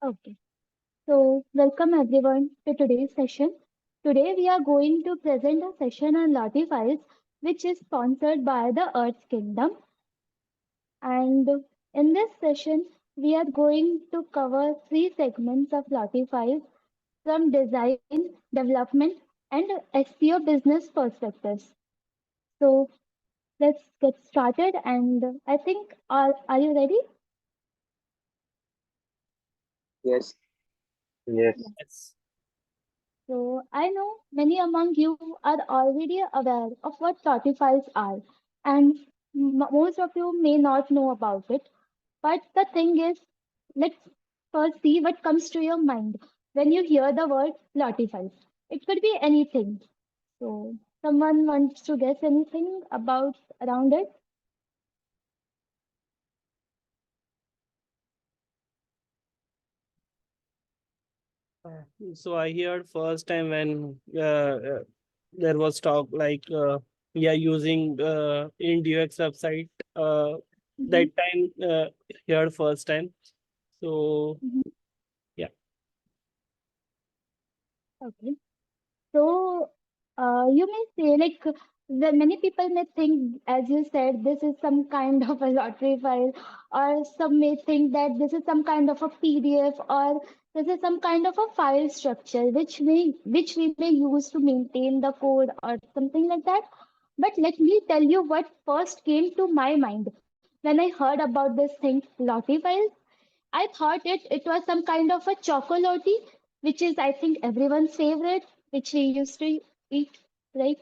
Okay, so welcome everyone to today's session. Today we are going to present a session on Lottie Files, which is sponsored by the Earth Kingdom. And in this session, we are going to cover three segments of Lottie Files from design, development, and SEO business perspectives. So let's get started. And I think, are you ready? Yes, yes, Yes. So I know many among you are already aware of what Lottie files are, and most of you may not know about it. But the thing is, let's first see what comes to your mind when you hear the word Lottie files. It could be anything. So someone wants to guess anything about around it? So I heard first time when there was talk like we are using in Deuex website. Uh, Mhm, that time heard first time. So mhm. yeah. Okay. So, you may say, like, the many people may think, as you said, this is some kind of a lottery file, or some may think that this is some kind of a PDF, or this is some kind of a file structure, which we may use to maintain the code or something like that. But let me tell you what first came to my mind when I heard about this thing, lottery files. I thought it was some kind of a chocolate, which is I think everyone's favorite, which we used to eat, right?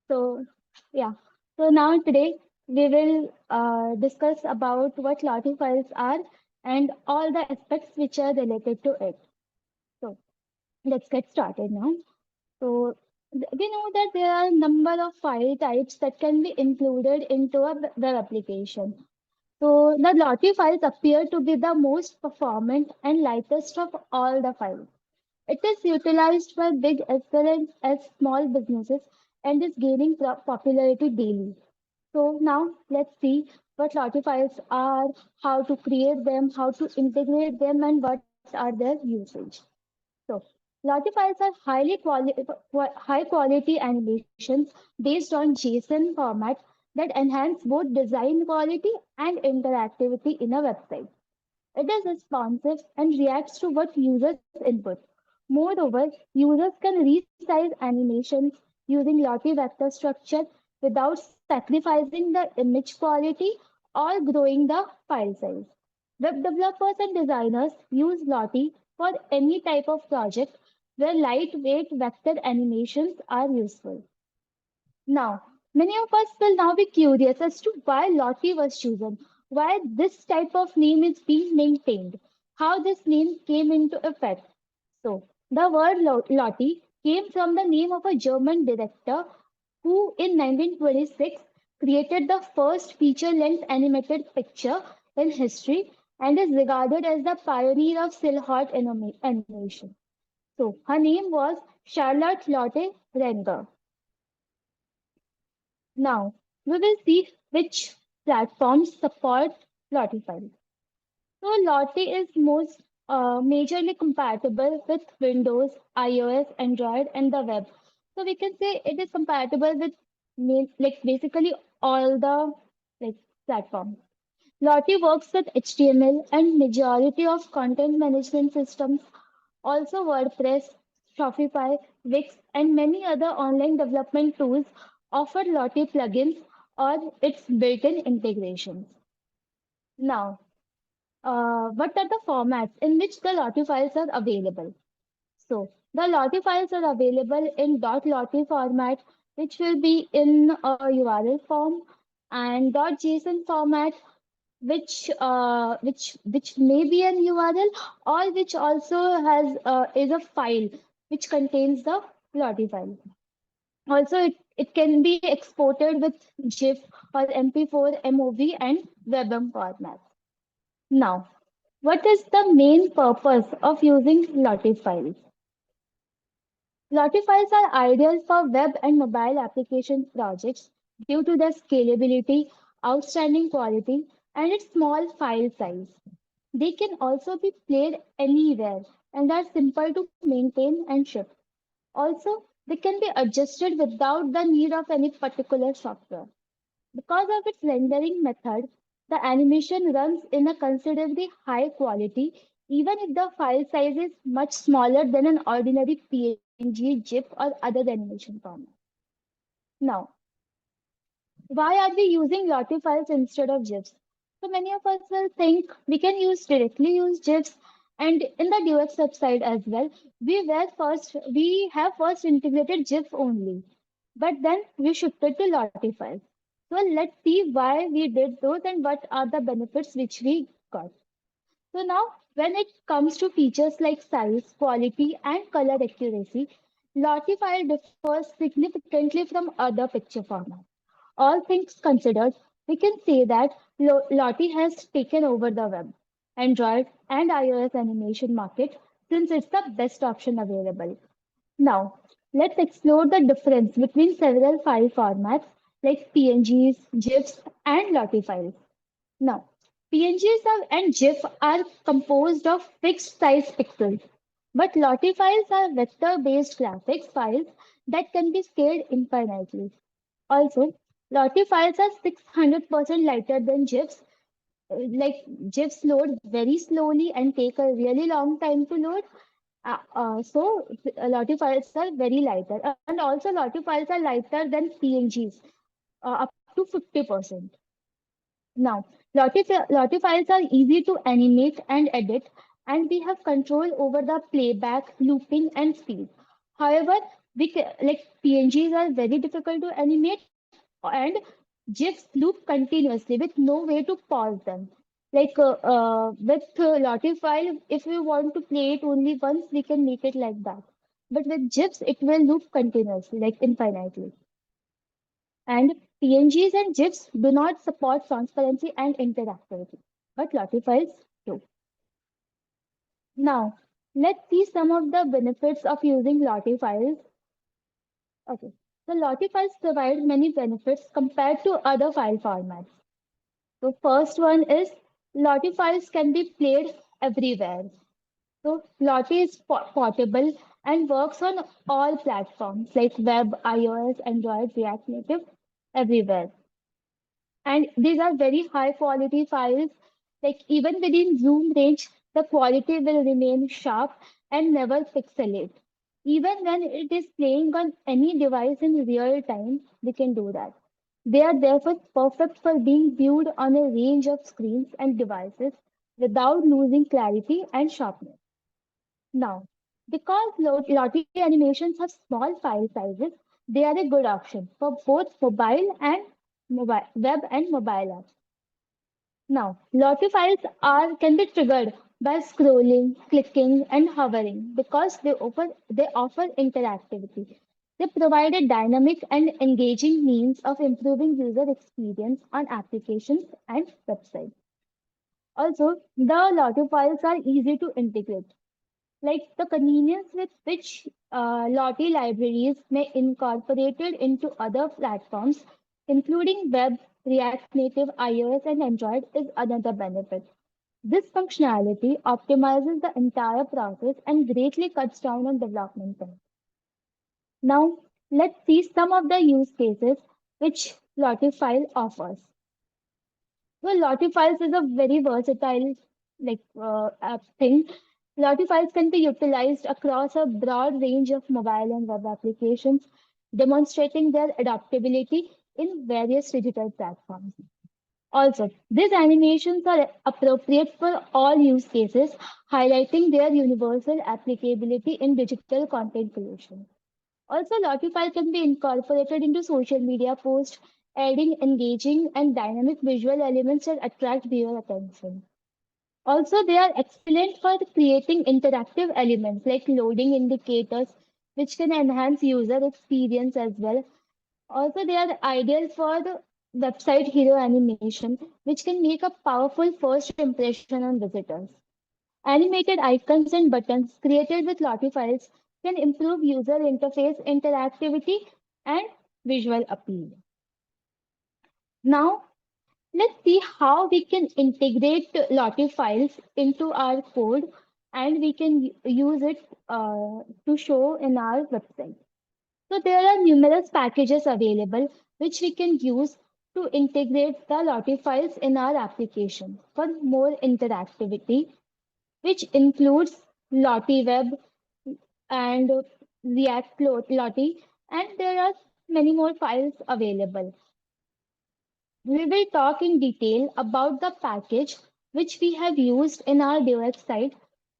So yeah. So now today we will discuss about what lottery files are and all the aspects which are related to it. So let's get started now. So we know that there are a number of file types that can be included into a web application. So the Lottie files appear to be the most performant and lightest of all the files. It is utilized by big as well as small businesses and is gaining popularity daily. So now let's see what Lottie files are, how to create them, how to integrate them, and what are their usage. So, Lottie files are high quality animations based on JSON format that enhance both design quality and interactivity in a website. It is responsive and reacts to what users input. Moreover, users can resize animations using Lottie vector structure without sacrificing the image quality or growing the file size. Web developers and designers use Lottie for any type of project where lightweight vector animations are useful. Now, many of us will now be curious as to why Lottie was chosen, why this type of name is being maintained, how this name came into effect. So, the word Lottie came from the name of a German director who in 1926 created the first feature-length animated picture in history and is regarded as the pioneer of silhouette animation. So, her name was Charlotte Lotte Renger. Now, we will see which platforms support Lottie files. So, Lottie is most majorly compatible with Windows, iOS, Android, and the web. So, we can say it is compatible with like basically all the like platforms. Lottie works with HTML and majority of content management systems, also WordPress, Shopify, Wix, and many other online development tools offer Lottie plugins or its built-in integrations. Now, what are the formats in which the Lottie files are available? So, the Lottie files are available in .lottie format, which will be in a URL form, and .json format, which may be an URL or which also has is a file which contains the Lottie file. Also, it can be exported with GIF or MP4, MOV, and WebM formats. Now, what is the main purpose of using Lottie files? Lottie files are ideal for web and mobile application projects due to their scalability, outstanding quality, and its small file size. They can also be played anywhere and are simple to maintain and ship. Also, they can be adjusted without the need of any particular software. Because of its rendering method, the animation runs in a considerably high quality, even if the file size is much smaller than an ordinary PNG, GIF, or other animation format. Now, why are we using Lottie files instead of GIFs? So many of us will think we can directly use GIFs, and in the Deuex website as well, we have first integrated GIF only, but then we shifted to Lottie files. So let's see why we did those and what are the benefits which we got. So now, when it comes to features like size, quality, and color accuracy, Lottie file differs significantly from other picture formats. All things considered, we can say that Lottie has taken over the web, Android, and iOS animation market since it's the best option available. Now, let's explore the difference between several file formats like PNGs, GIFs, and Lottie files. Now, PNGs and GIF are composed of fixed size pixels, but Lottie files are vector based graphics files that can be scaled infinitely. Also, Lottie files are 600% lighter than GIFs. Like GIFs load very slowly and take a really long time to load. Lottie files are very lighter, and also Lottie files are lighter than PNGs, up to 50%. Now, Lottie files are easy to animate and edit, and we have control over the playback, looping, and speed. However, like PNGs are very difficult to animate, and GIFs loop continuously with no way to pause them. With Lottie file, if we want to play it only once, we can make it like that. But with GIFs, it will loop continuously, like infinitely. And PNGs and GIFs do not support transparency and interactivity, but Lottie files do. Now, let's see some of the benefits of using Lottie files. Okay, so Lottie files provide many benefits compared to other file formats. The first one is Lottie files can be played everywhere. So Lottie is portable and works on all platforms like web, iOS, Android, React Native, everywhere. And these are very high quality files. Like even within zoom range, the quality will remain sharp and never pixelate. Even when it is playing on any device in real time, we can do that. They are therefore perfect for being viewed on a range of screens and devices without losing clarity and sharpness. Now, because Lottie animations have small file sizes, they are a good option for both web and mobile apps. Now, Lottie files can be triggered by scrolling, clicking, and hovering because they offer interactivity. They provide a dynamic and engaging means of improving user experience on applications and websites. Also, the Lottie files are easy to integrate. Like the convenience with which Lottie libraries may incorporated into other platforms, including web, React Native, iOS, and Android, is another benefit. This functionality optimizes the entire process and greatly cuts down on development time. Now, let's see some of the use cases which Lottie file offers. So Lottie files is a very versatile thing. Lottie files can be utilized across a broad range of mobile and web applications, demonstrating their adaptability in various digital platforms. Also, these animations are appropriate for all use cases, highlighting their universal applicability in digital content creation. Also, Lottify can be incorporated into social media posts, adding engaging and dynamic visual elements that attract viewer attention. Also, they are excellent for creating interactive elements like loading indicators, which can enhance user experience as well. Also, they are ideal for the website hero animation, which can make a powerful first impression on visitors. Animated icons and buttons created with Lottie files can improve user interface interactivity and visual appeal. Now, let's see how we can integrate Lottie files into our code and we can use it to show in our website. So there are numerous packages available which we can use to integrate the Lottie files in our application for more interactivity, which includes Lottie Web and React Lottie, and there are many more files available. We will talk in detail about the package which we have used in our Deuex site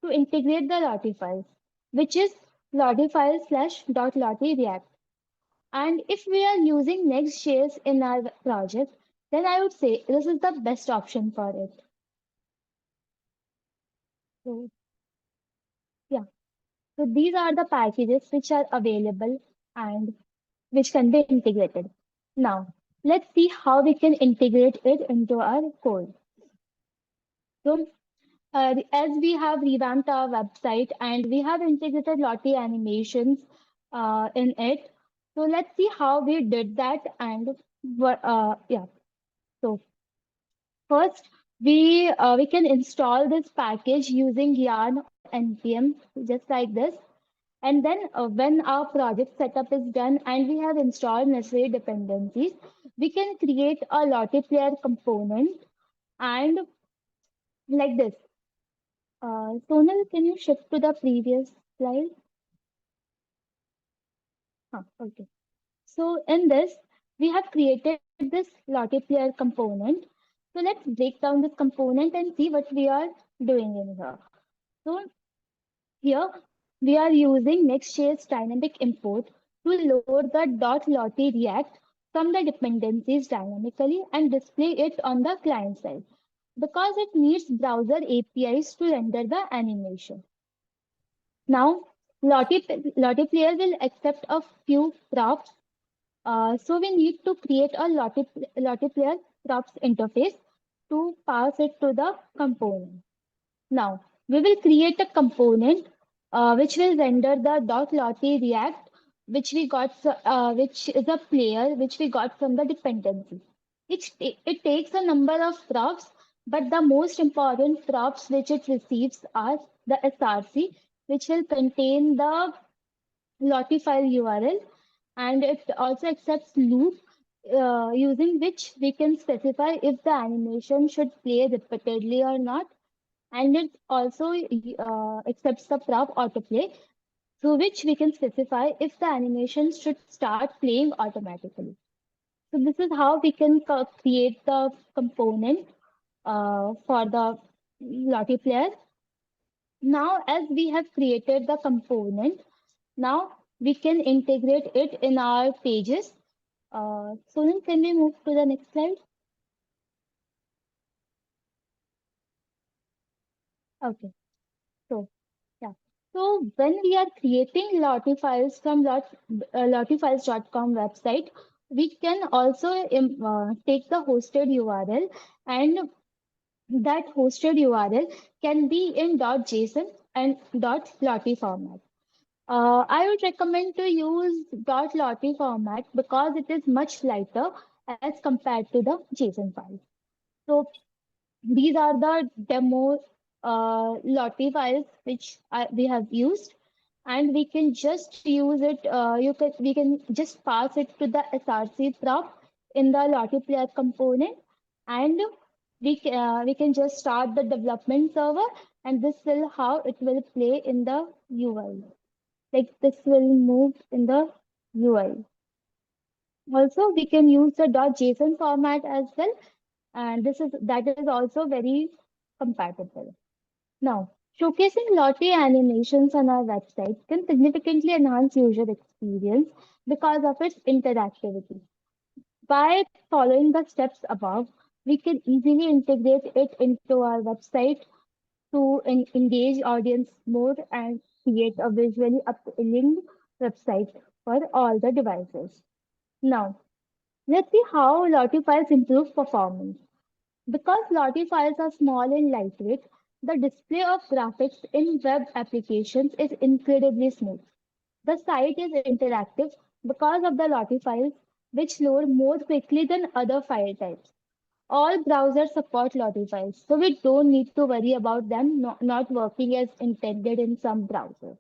to integrate the Lottie files, which is Lottie file slash dot Lottie React. And if we are using Next.js in our project, then I would say this is the best option for it. So, yeah. So these are the packages which are available and which can be integrated. Now, let's see how we can integrate it into our code. So, as we have revamped our website and we have integrated Lottie animations in it, so let's see how we did that and yeah. So first, we can install this package using yarn or npm, just like this. And then when our project setup is done and we have installed necessary dependencies, we can create a Lottie player component and like this. Sonal, can you shift to the previous slide? Okay. So in this, we have created this Lottie player component. So let's break down this component and see what we are doing in here. So here we are using Next.js dynamic import to load the .lottie React from the dependencies dynamically and display it on the client side because it needs browser APIs to render the animation. Now, Lottie Player will accept a few props. So we need to create a Lottie Player props interface to pass it to the component. Now, we will create a component which will render the .lottie React, which is a player which we got from the dependency. It takes a number of props, but the most important props which it receives are the SRC, which will contain the Lottie file URL, and it also accepts loop using which we can specify if the animation should play repeatedly or not, and it also accepts the prop autoplay through which we can specify if the animation should start playing automatically. So this is how we can create the component for the Lottie player. Now, as we have created the component, now we can integrate it in our pages. Sunil, can we move to the next slide? Okay, so yeah. So when we are creating Lottie files from lottiefiles.com website, we can also take the hosted URL, and that hosted URL can be in .json and .lottie format. I would recommend to use .lottie format because it is much lighter as compared to the JSON file. So these are the demo Lottie files which we have used, and we can just use it. We can just pass it to the SRC prop in the Lottie player component, and we can just start the development server, and this will how it will play in the UI. Like this will move in the UI. Also, we can use the .json format as well, and that is also very compatible. Now, showcasing Lottie animations on our website can significantly enhance user experience because of its interactivity. By following the steps above, we can easily integrate it into our website to engage audience more and create a visually appealing website for all the devices. Now, let's see how Lottie files improve performance. Because Lottie files are small and lightweight, the display of graphics in web applications is incredibly smooth. The site is interactive because of the Lottie files, which load more quickly than other file types. All browsers support Lottie files, so we don't need to worry about them not working as intended in some browsers.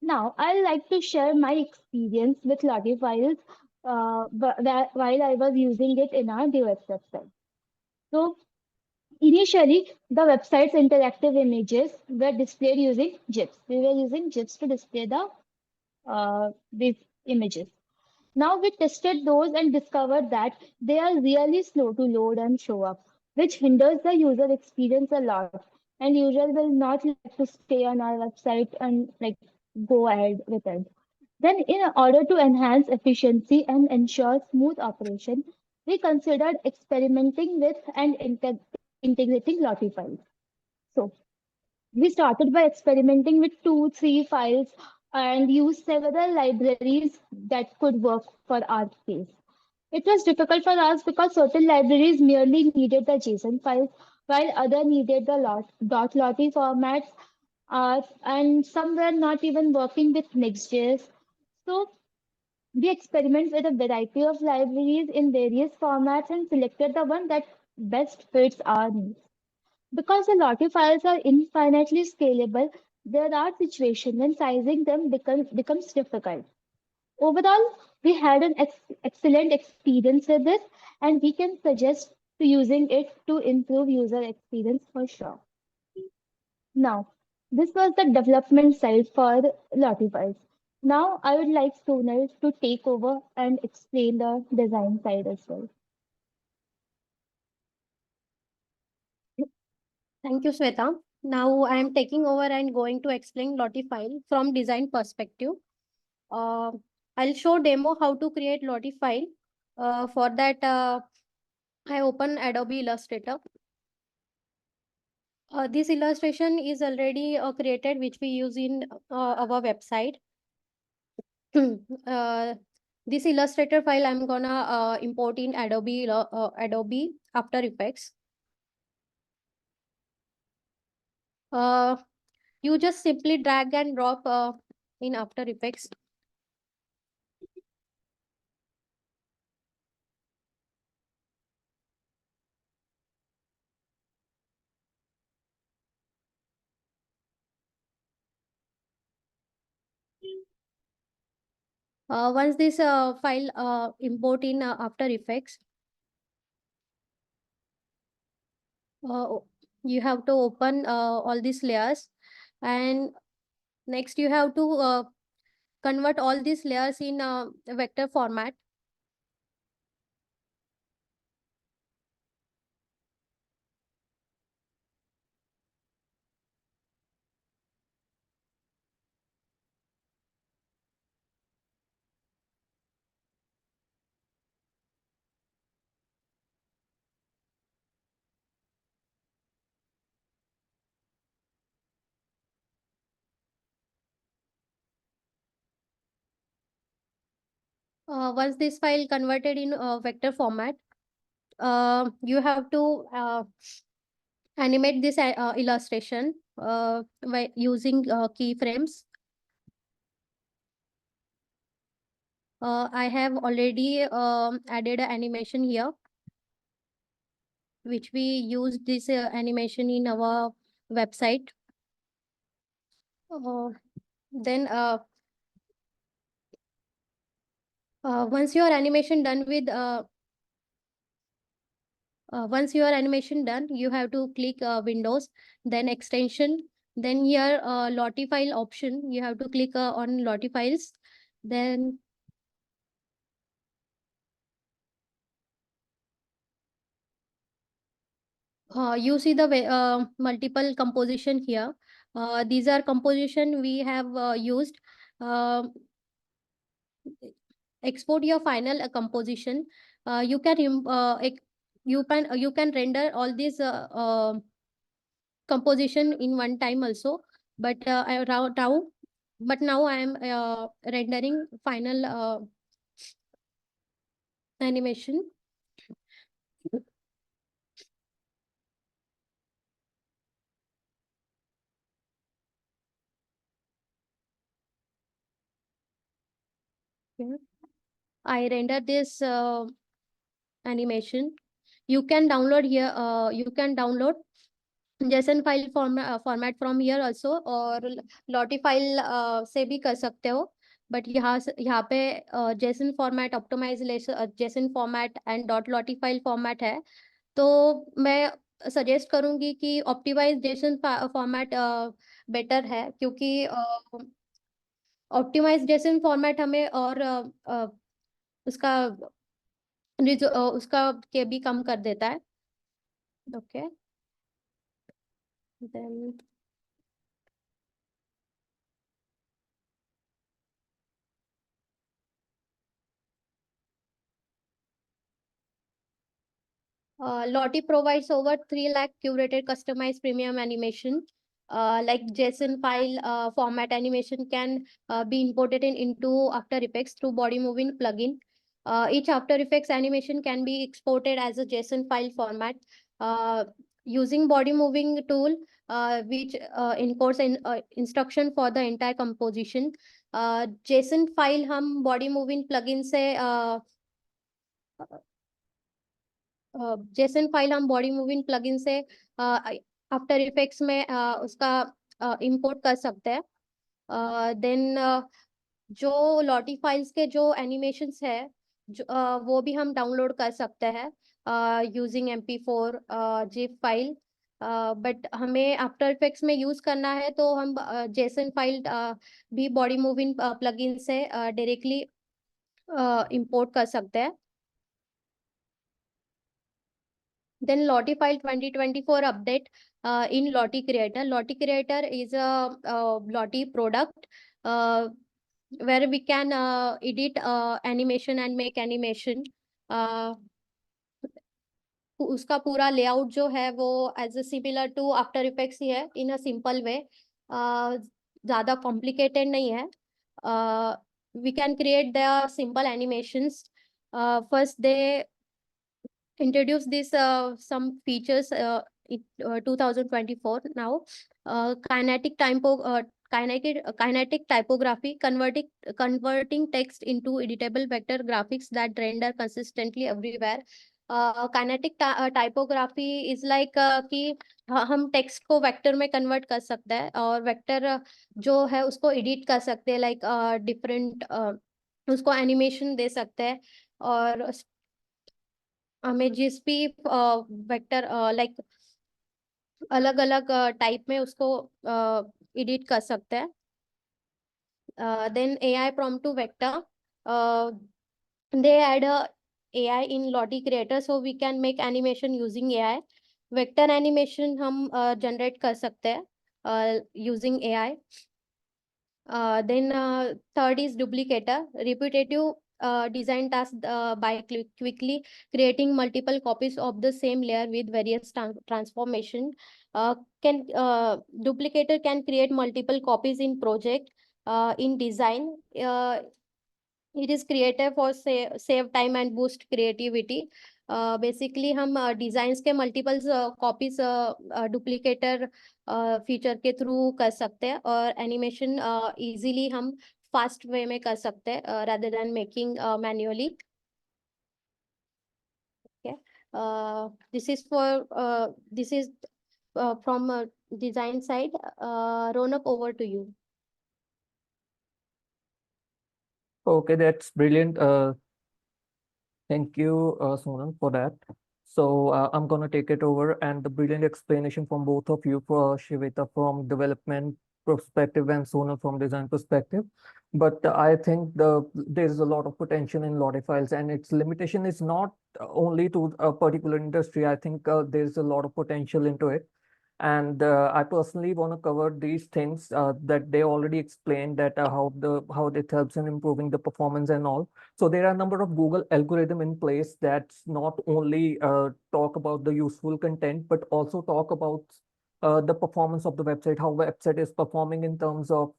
Now, I like to share my experience with Lottie files while I was using it in our Deuex website. So, initially, the website's interactive images were displayed using GIFs. We were using GIFs to display these images. Now we tested those and discovered that they are really slow to load and show up, which hinders the user experience a lot. And user will not like to stay on our website and like go ahead with it. Then, in order to enhance efficiency and ensure smooth operation, we considered experimenting with and integrating Lottie files. So, we started by experimenting with two, three files and used several libraries that could work for our case. It was difficult for us because certain libraries merely needed the JSON files, while other needed the .lottie formats, and some were not even working with Next.js. So we experimented with a variety of libraries in various formats and selected the one that best fits our needs. Because the Lottie files are infinitely scalable, there are situations when sizing them becomes difficult. Overall, we had an excellent experience with this, and we can suggest to using it to improve user experience for sure. Now, this was the development side for Lottie files. Now, I would like Sonal to take over and explain the design side as well. Thank you, Sweta. Now I am taking over and going to explain Lottie file from design perspective. Uh, I'll show demo how to create Lottie file. For that, I open Adobe Illustrator. This illustration is already created, which we use in our website. uh, this Illustrator file I'm gonna import in Adobe After Effects. Uh, you just simply drag and drop in After Effects. Once this file import in After Effects, you have to open all these layers, and next you have to convert all these layers in vector format. Once this file converted in vector format, you have to animate this illustration by using keyframes. I have already added an animation here, which we use this animation in our website. Then once your animation done with once your animation done, you have to click Windows, then extension, then here Lottie file option. You have to click on Lottie files. Then you see the multiple composition here. These are composition we have used. Uh, Export your final composition. You can you can render all these composition in one time also, but now I am rendering final animation. Here I render this animation. You can download here. You can download JSON file format from here also, और लॉटी file से भी कर सकते हो, but यहाँ पे JSON format, optimize JSON format and dot Lottie file format है। तो मैं सजेस्ट करूंगी कि ऑप्टिमाइज जेसन फॉर्मेट बेटर है, क्योंकि ऑप्टिमाइज जेसन फॉर्मेट हमें और उसका उसका के भी कम कर देता है। Okay, then Lottie provides over 3 lakh curated customized premium animation. Like JSON file format animation can be imported into After Effects through body moving plugin. Each After Effects animation can be exported as a JSON file format. Using body moving tool, which encodes instruction for the entire composition. JSON file हम body moving plugin से JSON file हम body moving plugin से after effects में उसका import कर सकते हैं। Then जो लॉटी फाइल्स के जो एनिमेशंस है, वो भी हम डाउनलोड कर सकते हैं using MP4 zip file. But हमें आफ्टर इफेक्ट्स में यूज करना है तो हम जेसन फाइल भी बॉडी मूविंग प्लगइन से डायरेक्टली इंपोर्ट कर सकते हैं। Then Lottie file 2024 update in Lottie Creator. Lottie Creator is a Lottie product where we can edit animation and make animation. उसका पूरा लेआउट जो है वो as a similar to After Effects ही है, इन अ सिंपल वे, ज़्यादा complicated नहीं है। We can create the simple animations. First they introduce this some features in 2024 now. Kinetic typo kinetic typography, converting text into editable vector graphics that render consistently everywhere. Kinetic typography is like कि हम text को vector में convert कर सकते हैं, और vector जो है उसको एडिट कर सकते हैं, लाइक डिफरेंट उसको एनिमेशन दे सकते हैं, और हमें जिस भी वेक्टर लाइक अलग अलग टाइप में उसको एडिट कर सकते हैं। Then AI prompt to vector, they add a AI in Lottie Creator so we can make animation using AI. Vector animation हम जनरेट कर सकते हैं using AI. Then third is duplicator, repetitive design task by quickly creating multiple copies of the same layer with various transformation. Can duplicator can create multiple copies in project. In design, it is creative for save time and boost creativity. Basically हम designs के multiples copies Duplicator feature के through कर सकते हैं, और animation easily हम fast way में कर सकते हैं rather than making manually. This is for this is from design side. Ronak, over to you. Okay, that's brilliant. Thank you, Sonal, for that. So I'm going to take it over, and the brilliant explanation from both of you, for Shivita from development perspective and Sonal from design perspective. But I think there's a lot of potential in Lottie files, and its limitation is not only to a particular industry. I think there's a lot of potential into it. And I personally want to cover these things that they already explained, that how it helps in improving the performance and all. So there are a number of Google algorithm in place that's not only talk about the useful content, but also talk about the performance of the website, how website is performing in terms of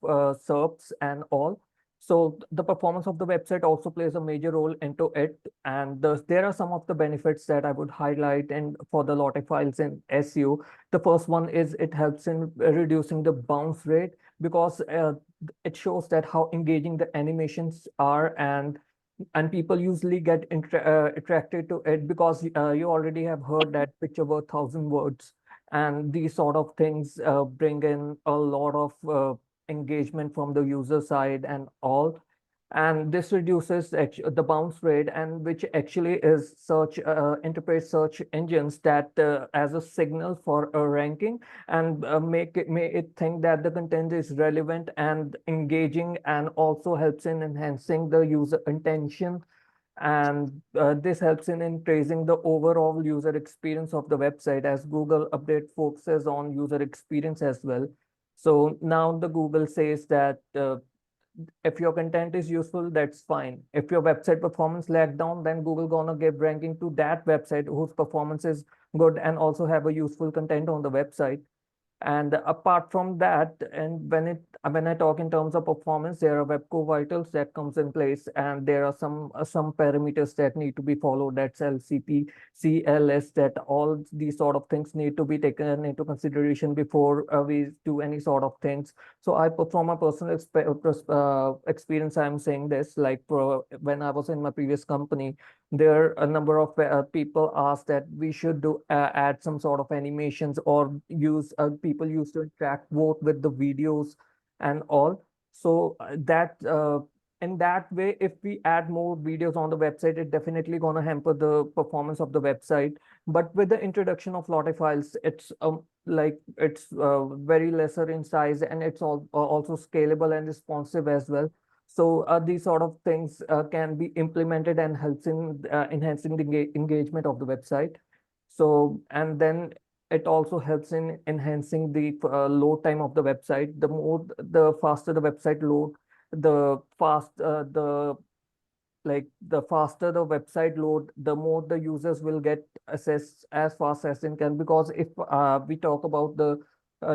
SERPs and all. So the performance of the website also plays a major role into it. And there are some of the benefits that I would highlight and for the Lottie files in SEO. The first one is it helps in reducing the bounce rate, because it shows that how engaging the animations are, and and people usually get attracted to it because you already have heard that picture worth 1,000 words, and these sort of things bring in a lot of engagement from the user side and all, and this reduces the bounce rate, and which actually is search interpret search engines that as a signal for a ranking, and may it think that the content is relevant and engaging, and also helps in enhancing the user intention, and this helps in increasing the overall user experience of the website, as Google update focuses on user experience as well. So now the Google says that if your content is useful, that's fine. If your website performance lag down, then Google gonna give ranking to that website whose performance is good and also have a useful content on the website. And apart from that, and when I talk in terms of performance, there are web core vitals that comes in place, and there are some parameters that need to be followed. That's LCP, CLS, that all these sort of things need to be taken into consideration before we do any sort of things. So from a personal experience, I'm saying this, like when I was in my previous company, there a number of people asked that we should do add some sort of animations, or use people used to interact both with the videos and all. So that in that way, if we add more videos on the website, it definitely gonna hamper the performance of the website. But with the introduction of Lottie files, it's like it's very lesser in size, and it's also scalable and responsive as well. So these sort of things can be implemented and helps in enhancing the engagement of the website. So, and then it also helps in enhancing the load time of the website. The faster the website load, the faster the website load, the more the users will get access as fast as they can. Because if we talk about the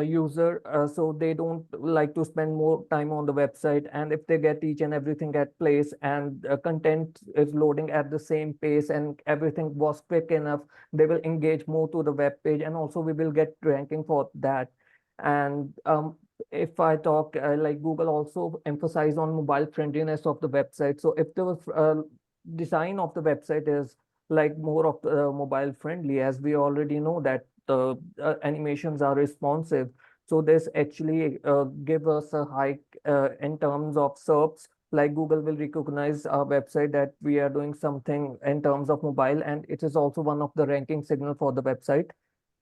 user, so they don't like to spend more time on the website, and if they get each and everything at place, and content is loading at the same pace, and everything was quick enough, they will engage more to the web page, and also we will get ranking for that. And if I talk, like Google also emphasize on mobile friendliness of the website. So if the design of the website is like more of mobile friendly, as we already know that the animations are responsive. So this actually give us a hike in terms of SERPs. Like Google will recognize our website that we are doing something in terms of mobile, and it is also one of the ranking signal for the website.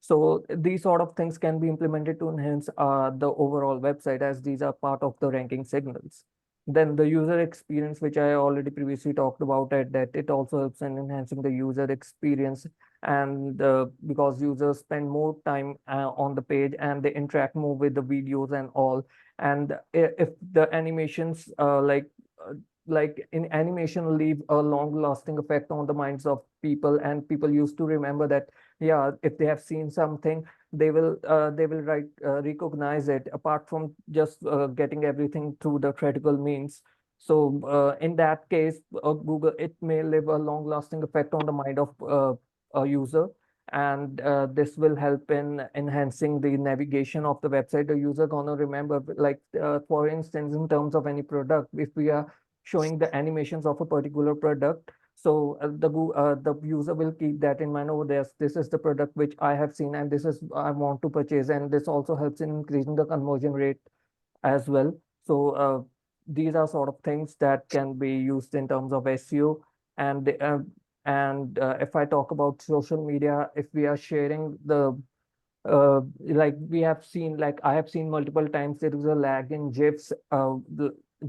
So these sort of things can be implemented to enhance the overall website, as these are part of the ranking signals. Then the user experience, which I already previously talked about, that it also helps in enhancing the user experience, and because users spend more time on the page, and they interact more with the videos and all. And if the animations uh, like in animation leave a long lasting effect on the minds of people, and people used to remember that, yeah, if they have seen something, they will recognize it, apart from just getting everything through the critical means. So in that case, Google, it may leave a long lasting effect on the mind of a user, and this will help in enhancing the navigation of the website. The user gonna remember, like for instance, in terms of any product, if we are showing the animations of a particular product, so the user will keep that in mind. Oh, this is the product which I have seen, and this is I want to purchase, and this also helps in increasing the conversion rate as well. So these are sort of things that can be used in terms of SEO. And if I talk about social media, if we are sharing the like we have seen, like I have seen multiple times, there is a lag in GIFs,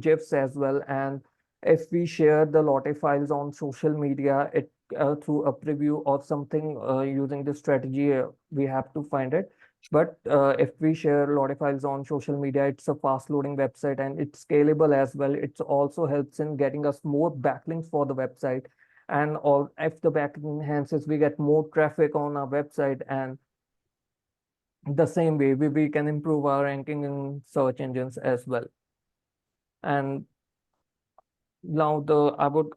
GIFs as well. And if we share the Lottie files on social media, it through a preview or something, using this strategy, we have to find it. But if we share Lottie files on social media, it's a fast loading website, and it's scalable as well. It also helps in getting us more backlinks for the website. And all, if the backlink enhances, we get more traffic on our website, and the same way we can improve our ranking in search engines as well. And now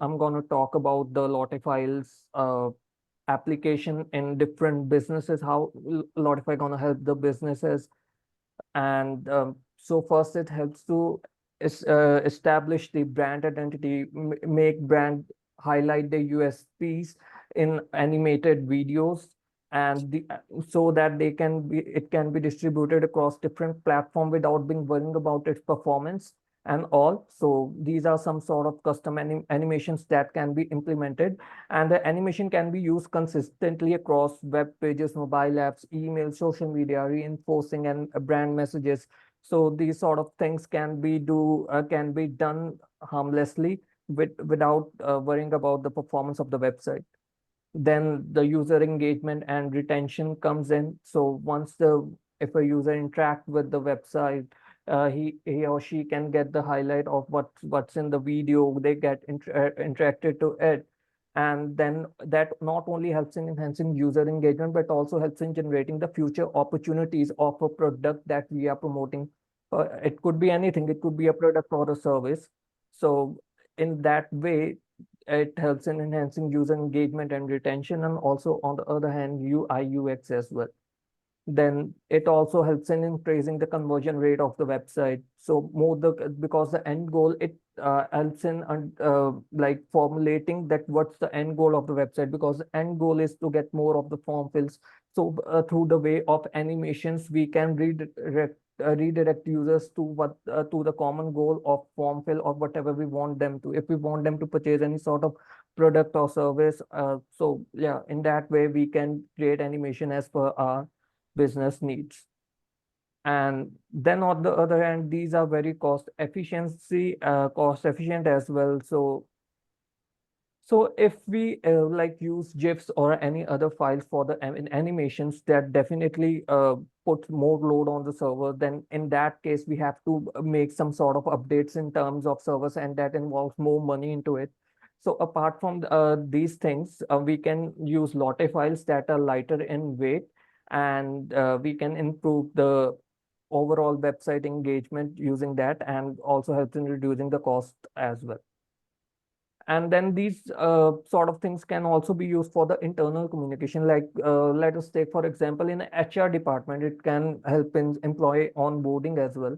I'm going to talk about the Lottie files application in different businesses, how Lottify going to help the businesses. And so first, it helps to establish the brand identity, make brand highlight the USPs in animated videos, and so that it can be distributed across different platform without being worrying about its performance and all. So these are some sort of custom animations that can be implemented, and the animation can be used consistently across web pages, mobile apps, email, social media, reinforcing and brand messages. So these sort of things can be done harmlessly without worrying about the performance of the website. Then the user engagement and retention comes in. So if a user interact with the website, he or she can get the highlight of what's in the video. They get interacted to it, and then that not only helps in enhancing user engagement, but also helps in generating the future opportunities of a product that we are promoting. It could be anything. It could be a product or a service. So in that way, it helps in enhancing user engagement and retention, and also on the other hand, UI UX as well. Then it also helps in increasing the conversion rate of the website. So because the end goal, it helps in like formulating that what's the end goal of the website, because the end goal is to get more of the form fills. So through the way of animations, we can redirect users to the common goal of form fill or whatever we want them to. If we want them to purchase any sort of product or service, so yeah, in that way we can create animation as per our business needs. And then on the other hand, these are very cost efficient as well. So if we like use GIFs or any other files for the animations, that definitely puts more load on the server. Then in that case, we have to make some sort of updates in terms of servers, and that involves more money into it. So apart from these things, we can use Lottie files that are lighter in weight, and we can improve the overall website engagement using that, and also helps in reducing the cost as well. And then these sort of things can also be used for the internal communication. Like let us take, for example, in HR department, it can help in employee onboarding as well.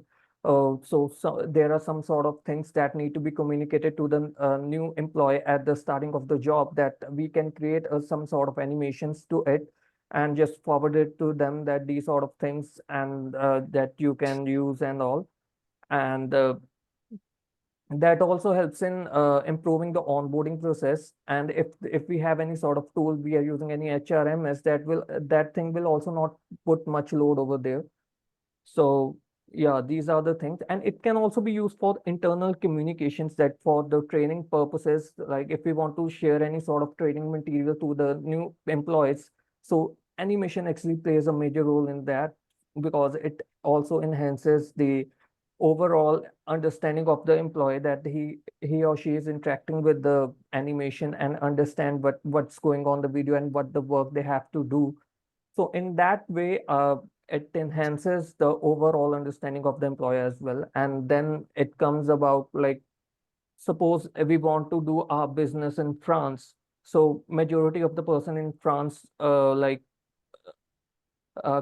So there are some sort of things that need to be communicated to the new employee at the starting of the job, that we can create some sort of animations to it and just forward it to them, that these sort of things, and that you can use and all. And that also helps in improving the onboarding process. And if we have any sort of tool, we are using any HRMS, that thing will also not put much load over there. So yeah, these are the things. And it can also be used for internal communications, that for the training purposes, like if we want to share any sort of training material to the new employees. So animation actually plays a major role in that, because it also enhances the overall understanding of the employee, that he or she is interacting with the animation and understand what's going on the video and what the work they have to do. So in that way, it enhances the overall understanding of the employer as well. And then it comes about, like, suppose we want to do our business in France. So majority of the person in France,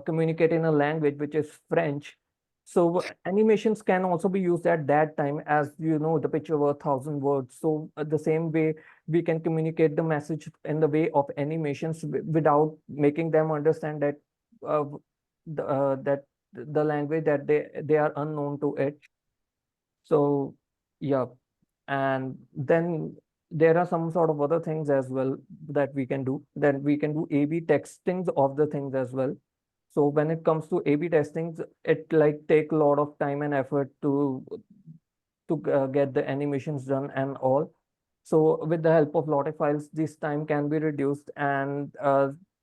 communicate in a language which is French. So animations can also be used at that time, as you know, the picture were 1,000 words. So the same way, we can communicate the message in the way of animations without making them understand that uh, that the language, that they are unknown to it. So yeah, and then there are some sort of other things as well that we can do. That we can do A/B testings of the things as well. So when it comes to A/B testings, it like take a lot of time and effort to get the animations done and all. So with the help of Lottie files, this time can be reduced, and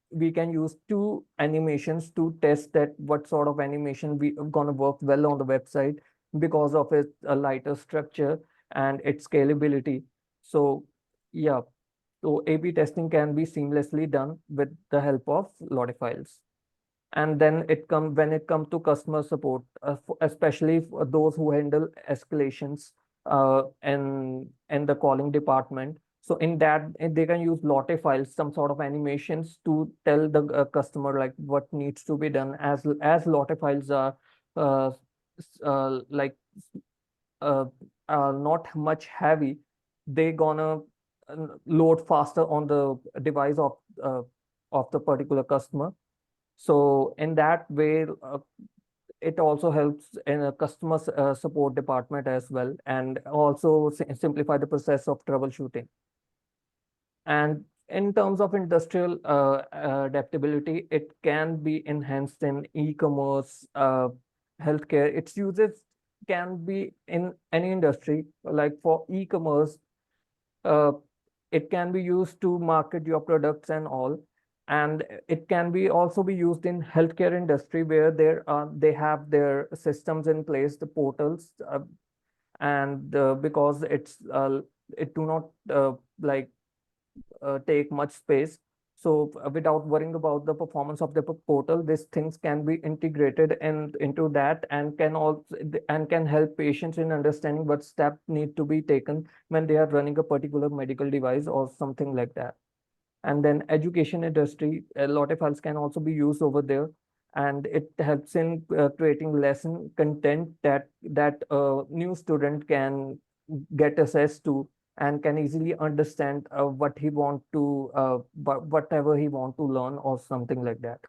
we can use two animations to test that what sort of animation we gonna work well on the website, because of its a lighter structure and its scalability. So yeah, so A/B testing can be seamlessly done with the help of Lottie files. And then when it comes to customer support, especially for those who handle escalations in the calling department. So in that, they can use Lottie files, some sort of animations, to tell the customer like what needs to be done, as Lottie files are like uh, are not much heavy, they gonna load faster on the device of the particular customer. So in that way, it also helps in a customer support department as well, and also simplify the process of troubleshooting. And in terms of industrial adaptability, it can be enhanced in e-commerce, healthcare. Its uses can be in any industry. Like for e-commerce, uh, it can be used to market your products and all. And it can be also be used in healthcare industry, where they have their systems in place, the portals, and because it do not like take much space. So without worrying about the performance of the portal, these things can be integrated into that, and can help patients in understanding what steps need to be taken when they are running a particular medical device or something like that. And then education industry, a lot of files can also be used over there, and it helps in creating lesson content that a new student can get access to, and can easily understand what he want to whatever he want to learn or something like that.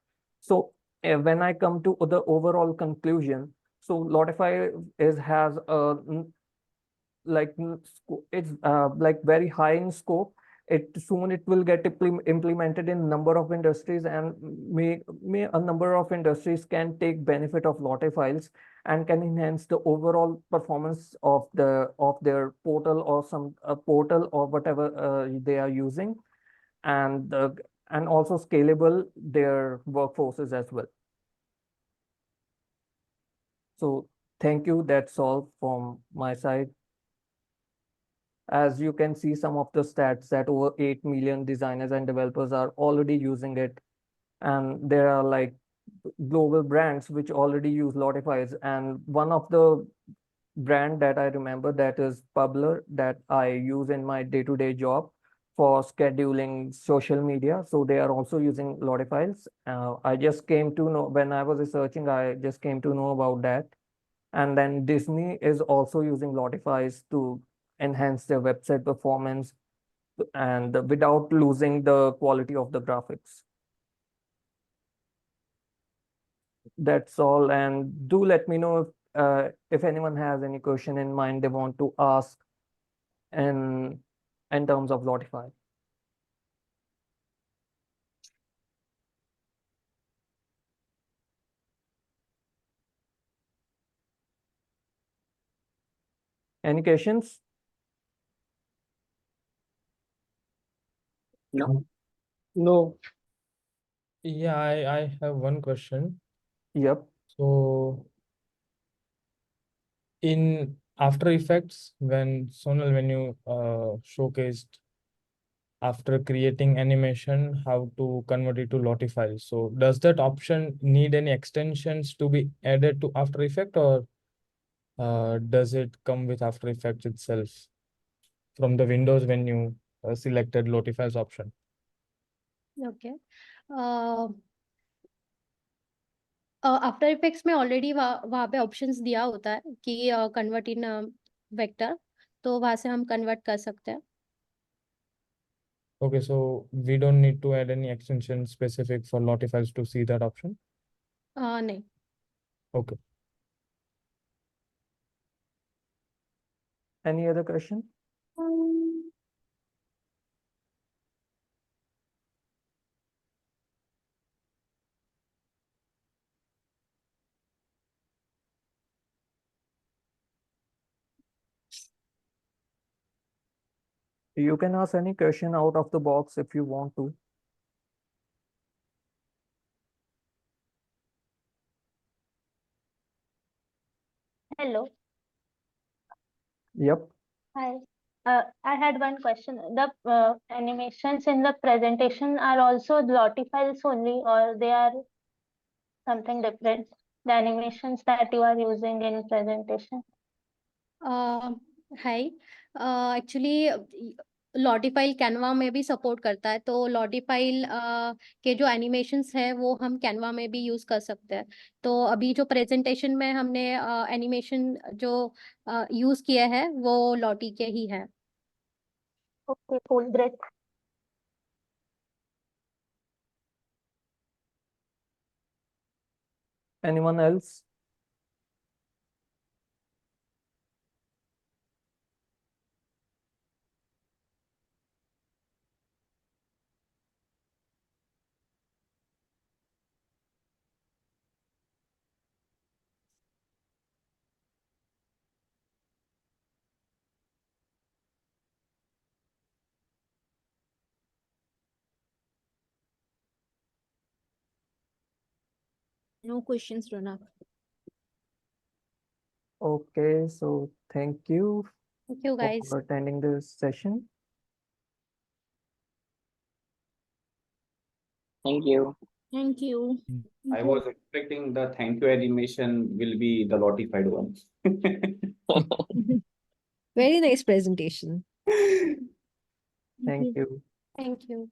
So when I come to the overall conclusion, so Lotify has a it's like very high in scope. It will get implemented in number of industries, and may a number of industries can take benefit of Lotte files, and can enhance the overall performance of their portal, or some portal, or whatever they are using, and and also scalable their workforces as well. So thank you. That's all from my side. As you can see, some of the stats that over 8 million designers and developers are already using it. And there are like global brands which already use Lotify. And one of the brand that I remember, that is Publer, that I use in my day-to-day job for scheduling social media. So they are also using Lotify. I just came to know when I was researching, I just came to know about that. And then Disney is also using Lotify to enhance their website performance, and without losing the quality of the graphics. That's all. And do let me know if anyone has any question in mind they want to ask in terms of Lotify. Any questions? No. No. Yeah, I have one question. Yep. So in After Effects, when you showcased after creating animation, how to convert it to Lottie file. So does that option need any extensions to be added to After Effect, or does it come with After Effects itself from the Windows when you selected Lottie files option? Okay. After effects में already वहाँ पे options दिया होता है कि convert in vector, तो वहाँ से हम कन्वर्ट कर सकते हैं. Okay, so we don't need to add any extension specific for Lottie files to see that option? नहीं. Okay. Any other question? You can ask any question out of the box if you want to. Hello. Yep. Hi. I had one question. The animations in the presentation are also Lottie files only, or they are something different? The animations that you are using in presentation. Hi. Actually, लॉटी file Canva में भी support करता है, तो लॉटी file के जो animations है वो हम कैनवा में भी यूज कर सकते हैं। तो अभी जो प्रेजेंटेशन में हमने एनिमेशन जो यूज किए हैं वो लॉटी के ही है। Okay, cool, great. Anyone else? No questions, Ronak. Okay, so thank you Thank you guys. for attending this session. Thank you. Thank you. I was expecting the thank you animation will be the notified one. Very nice presentation. Thank you. Thank you.